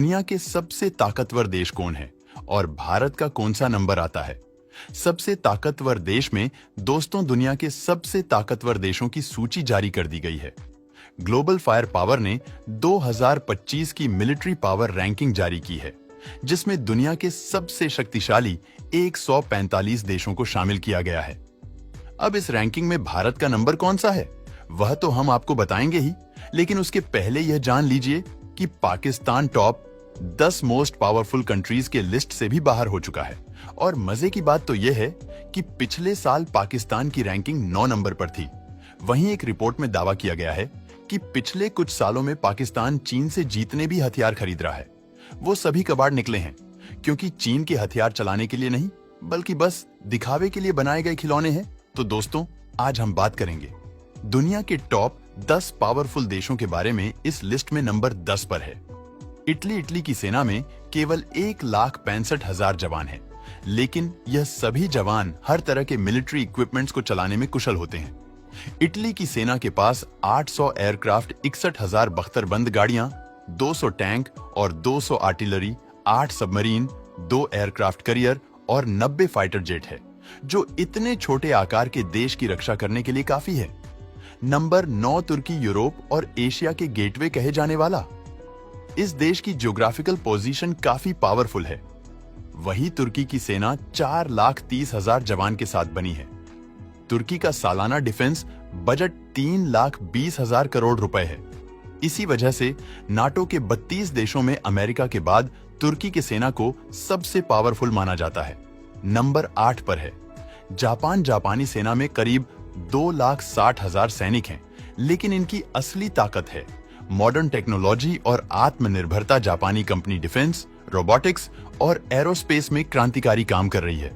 दुनिया के सबसे ताकतवर देश कौन है और भारत का कौन सा नंबर आता है? सबसे ताकतवर देश में दोस्तों दुनिया के सबसे ताकतवर देशों की सूची जारी कर दी गई है। ग्लोबल फायर पावर ने 2025 की मिलिट्री पावर रैंकिंग जारी की है, जिसमें दुनिया के सबसे शक्तिशाली 145 देशों को शामिल किया गया है। अब इस रैंकिंग में भारत का नंबर कौन सा है, वह तो हम आपको बताएंगे ही, लेकिन उसके पहले यह जान लीजिए कि Pakistan top 10 most powerful countries के लिस्ट से भी बाहर हो चुका है। और मजे की बात तो यह है कि पिछले साल पाकिस्तान की रैंकिंग 9 नंबर पर थी। वहीं एक रिपोर्ट में दावा किया गया है कि पिछले कुछ सालों में पाकिस्तान चीन से जीतने भी हथियार खरीद रहा है। वो सभी कबाड़ निकले हैं, क्योंकि चीन के हथियार चलाने के लिए नहीं, बल्कि बस दिखावे के लिए बनाए गए खिलौने हैं। तो दोस्तों, आज हम बात करेंगे दुनिया के टॉप 10 पावरफुल देशों के बारे में। इस लिस्ट में नंबर 10 पर है इटली की सेना में केवल 1,65,000 जवान हैं, लेकिन यह सभी जवान हर तरह के मिलिट्री इक्विपमेंट्स को चलाने में कुशल होते हैं। इटली की सेना के पास 800 एयरक्राफ्ट, 61,000 बख्तरबंद गाड़ियां, 200 टैंक और 200 आर्टिलरी, 8 सबमरीन, 2 एयरक्राफ्ट करियर और 90 फाइटर जेट है, जो इतने छोटे आकार के देश की रक्षा करने के लिए काफी है। नंबर 9 तुर्की यूरोप और एशिया के गेटवे कहे जाने वाला। इस देश की ज्योग्राफिकल पोजीशन काफी पावरफुल है। वही तुर्की की सेना 4,30,000 जवान के साथ बनी है। तुर्की का सालाना डिफेंस बजट 3,20,000 करोड़ रुपए है। इसी वजह से नाटो के 32 देशों में अमेरिका के बाद तुर्की की सेना को सबसे पावरफुल माना जाता है। नंबर 8 पर है जापान। जापानी सेना में करीब 2,60,000 सैनिक हैं, लेकिन इनकी असली ताकत है मॉडर्न टेक्नोलॉजी और आत्मनिर्भरता। जापानी कंपनी डिफेंस, रोबोटिक्स और एरोस्पेस में क्रांतिकारी काम कर रही है।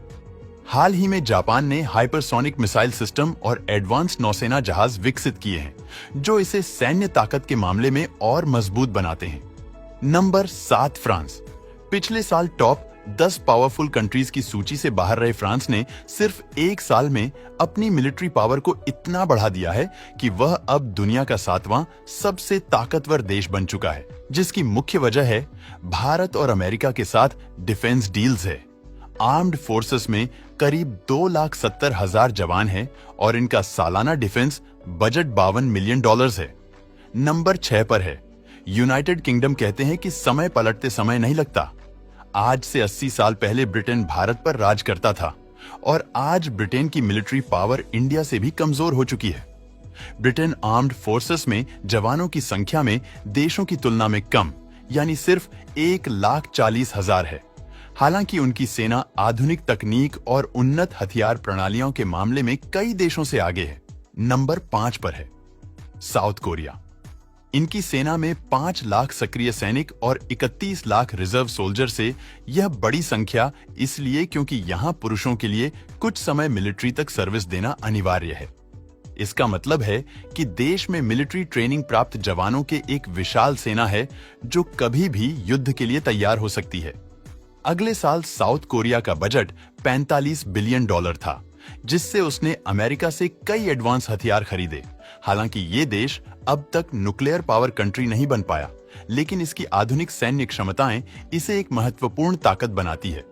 हाल ही में जापान ने हाइपरसोनिक मिसाइल सिस्टम और एडवांस नौसेना जहाज विकसित किए हैं, जो इसे सैन्य ताकत के मामले में और मजबूत बनाते हैं। Number 7 France. पिछले साल टॉप 10 पावरफुल कंट्रीज की सूची से बाहर रहे फ्रांस ने सिर्फ एक साल में अपनी मिलिट्री पावर को इतना बढ़ा दिया है कि वह अब दुनिया का 7वां सबसे ताकतवर देश बन चुका है, जिसकी मुख्य वजह है भारत और अमेरिका के साथ डिफेंस डील्स है। आर्म्ड फोर्सेस में करीब 2,70,000 जवान हैं और इनका सालाना डिफेंस बजट $52 मिलियन है। नंबर 6 पर है यूनाइटेड किंगडम। कहते हैं कि समय पलटते समय नहीं लगता। आज से 80 साल पहले ब्रिटेन भारत पर राज करता था और आज ब्रिटेन की मिलिट्री पावर इंडिया से भी कमजोर हो चुकी है। ब्रिटेन आर्म्ड फोर्सेस में जवानों की संख्या में देशों की तुलना में कम, यानी सिर्फ 1,40,000 है। हालांकि उनकी सेना आधुनिक तकनीक और उन्नत हथियार प्रणालियों के मामले में कई देशों से आगे है। नंबर 5 पर है साउथ कोरिया। इनकी सेना में 5 लाख सक्रिय सैनिक और 31 लाख रिजर्व सोल्जर से यह बड़ी संख्या इसलिए क्योंकि यहां पुरुषों के लिए कुछ समय मिलिट्री तक सर्विस देना अनिवार्य है। इसका मतलब है कि देश में मिलिट्री ट्रेनिंग प्राप्त जवानों के एक विशाल सेना है, जो कभी भी युद्ध के लिए तैयार हो सकती है। अगले साल साउथ कोरिया का बजट $45 बिलियन था, जिससे उसने अमेरिका से कई एडवांस हथियार खरीदे। हालांकि ये देश अब तक न्यूक्लियर पावर कंट्री नहीं बन पाया, लेकिन इसकी आधुनिक सैन्य क्षमताएं इसे एक महत्वपूर्ण ताकत बनाती है।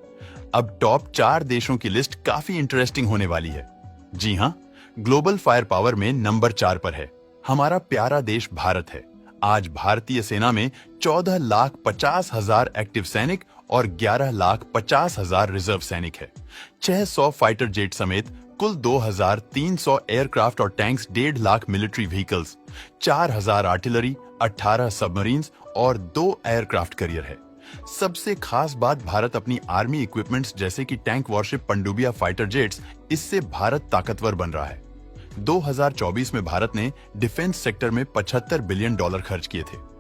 अब टॉप 4 देशों की लिस्ट काफी इंटरेस्टिंग होने वाली है। जी हां, ग्लोबल फायर पावर में नंबर 4 पर है हमारा प्यारा देश भारत है। आज भारतीय सेना में 14,50,000 एक्टिव सैनिक और 11,50,000 रिजर्व सैनिक है। 600 फाइटर जेट समेत कुल 2,300 एयरक्राफ्ट और tanks, 1.5 lakh military vehicles, 4,000 artillery, 18 submarines और 2 एयरक्राफ्ट करियर है। सबसे खास बात, भारत अपनी आर्मी इक्विपमेंट्स जैसे कि टैंक वॉरशिप, पनडुबिया फाइटर जेट्स, इससे भारत ताकतवर बन रहा है। 2024 में भारत ने डिफेंस सेक्टर में $75 बिलियन खर्च किए थे।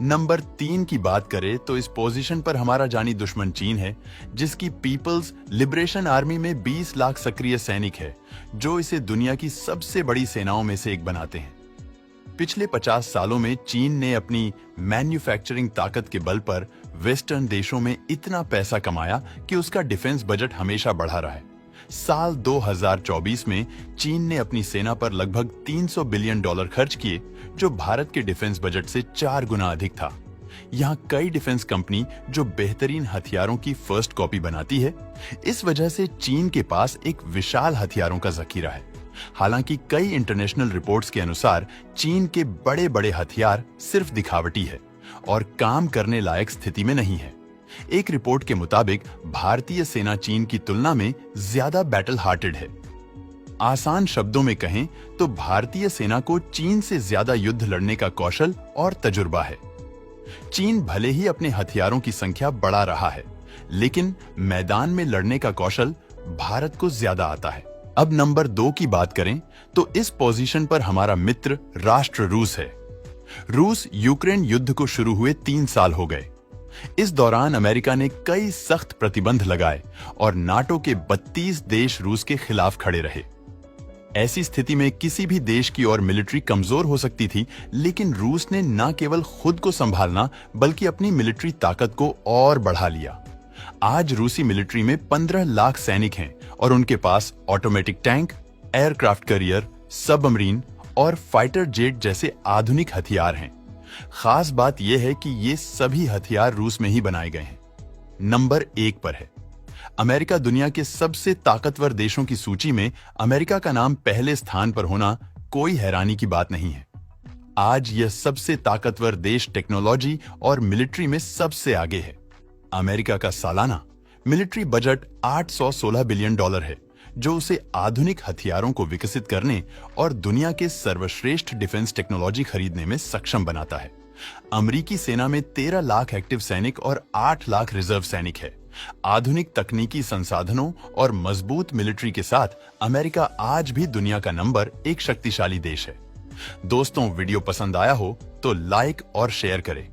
नंबर 3 की बात करें तो इस पोजीशन पर हमारा जानी दुश्मन चीन है, जिसकी पीपल्स लिबरेशन आर्मी में 20 लाख सक्रिय सैनिक है, जो इसे दुनिया की सबसे बड़ी सेनाओं में से एक बनाते हैं। पिछले 50 सालों में चीन ने अपनी मैन्युफैक्चरिंग ताकत के बल पर वेस्टर्न देशों में इतना पैसा कमाया कि उसका डिफेंस बजट हमेशा बढ़ा रहा है। साल 2024 में चीन ने अपनी सेना पर लगभग $300 बिलियन खर्च किए, जो भारत के डिफेंस बजट से 4 गुना अधिक था। यहाँ कई डिफेंस कंपनी जो बेहतरीन हथियारों की फर्स्ट कॉपी बनाती है। इस वजह से चीन के पास एक विशाल हथियारों का जखीरा है। हालांकि कई इंटरनेशनल रिपोर्ट्स के अनुसार चीन के बड़े बड़े हथियार सिर्फ दिखावटी है और काम करने लायक स्थिति में नहीं है। एक रिपोर्ट के मुताबिक भारतीय सेना चीन की तुलना में ज्यादा बैटल हार्टेड है। आसान शब्दों में कहें तो भारतीय सेना को चीन से ज्यादा युद्ध लड़ने का कौशल और तजुर्बा है। चीन भले ही अपने हथियारों की संख्या बढ़ा रहा है, लेकिन मैदान में लड़ने का कौशल भारत को ज्यादा आता है। अब नंबर 2 की बात करें तो इस पोजीशन पर हमारा मित्र राष्ट्र रूस है। रूस यूक्रेन युद्ध को शुरू हुए 3 साल हो गए। इस दौरान अमेरिका ने कई सख्त प्रतिबंध लगाए और नाटो के 32 देश रूस के खिलाफ खड़े रहे। ऐसी स्थिति में किसी भी देश की और मिलिट्री कमजोर हो सकती थी, लेकिन रूस ने न केवल खुद को संभालना बल्कि अपनी मिलिट्री ताकत को और बढ़ा लिया। आज रूसी मिलिट्री में 15 लाख सैनिक हैं और उनके पास automatic tank, aircraft carrier, submarine और फाइटर जेट जैसे आधुनिक हथियार हैं। खास बात यह है कि ये सभी हथियार रूस में ही बनाए गए हैं। नंबर 1 पर है अमेरिका। दुनिया के सबसे ताकतवर देशों की सूची में अमेरिका का नाम पहले स्थान पर होना कोई हैरानी की बात नहीं है। आज यह सबसे ताकतवर देश टेक्नोलॉजी और मिलिट्री में सबसे आगे है। अमेरिका का सालाना मिलिट्री बजट $816 बिलियन है, जो उसे आधुनिक हथियारों को विकसित करने और दुनिया के सर्वश्रेष्ठ डिफेंस टेक्नोलॉजी खरीदने में सक्षम बनाता है। अमेरिकी सेना में 13 लाख एक्टिव सैनिक और 8 लाख रिजर्व सैनिक है। आधुनिक तकनीकी संसाधनों और मजबूत मिलिट्री के साथ अमेरिका आज भी दुनिया का नंबर 1 शक्तिशाली देश है। दोस्तों, वीडियो पसंद आया हो तो लाइक और शेयर करें।